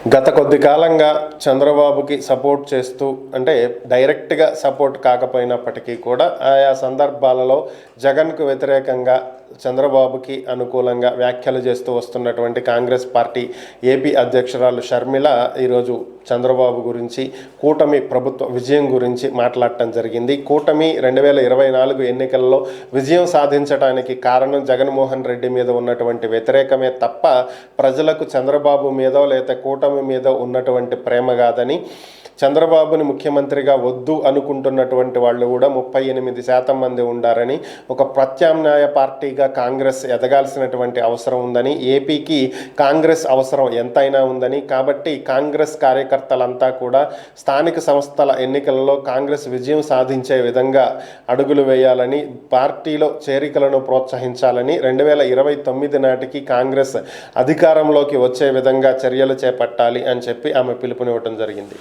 గత కొద్ది కాలంగా చంద్రబాబుకి సపోర్ట్ చేస్తూ అంటే డైరెక్ట్గా సపోర్ట్ కాకపోయినప్పటికీ కూడా ఆయా సందర్భాలలో జగన్కు వ్యతిరేకంగా చంద్రబాబుకి అనుకూలంగా వ్యాఖ్యలు చేస్తూ వస్తున్నటువంటి కాంగ్రెస్ పార్టీ ఏపీ అధ్యక్షురాలు షర్మిల ఈరోజు చంద్రబాబు గురించి కూటమి ప్రభుత్వ విజయం గురించి మాట్లాడటం జరిగింది. కూటమి 2024 ఎన్నికల్లో విజయం సాధించడానికి కారణం జగన్మోహన్ రెడ్డి మీద ఉన్నటువంటి వ్యతిరేకమే తప్ప ప్రజలకు చంద్రబాబు మీదో లేదా కూటమి మీద ఉన్నటువంటి ప్రేమ కాదని, చంద్రబాబుని ముఖ్యమంత్రిగా వద్దు అనుకుంటున్నటువంటి వాళ్ళు కూడా 38% మంది ఉండారని, ఒక ప్రత్యామ్నాయ పార్టీగా కాంగ్రెస్ ఎదగాల్సినటువంటి అవసరం ఉందని, ఏపీకి కాంగ్రెస్ అవసరం ఎంతైనా ఉందని, కాబట్టి కాంగ్రెస్ కార్యకర్తలంతా కూడా స్థానిక సంస్థల ఎన్నికలలో కాంగ్రెస్ విజయం సాధించే విధంగా అడుగులు వేయాలని, పార్టీలో చేరికలను ప్రోత్సహించాలని, 2029 నాటికి కాంగ్రెస్ అధికారంలోకి వచ్చే విధంగా చర్యలు చేపట్టాలి అని చెప్పి ఆమె పిలుపునివ్వడం జరిగింది.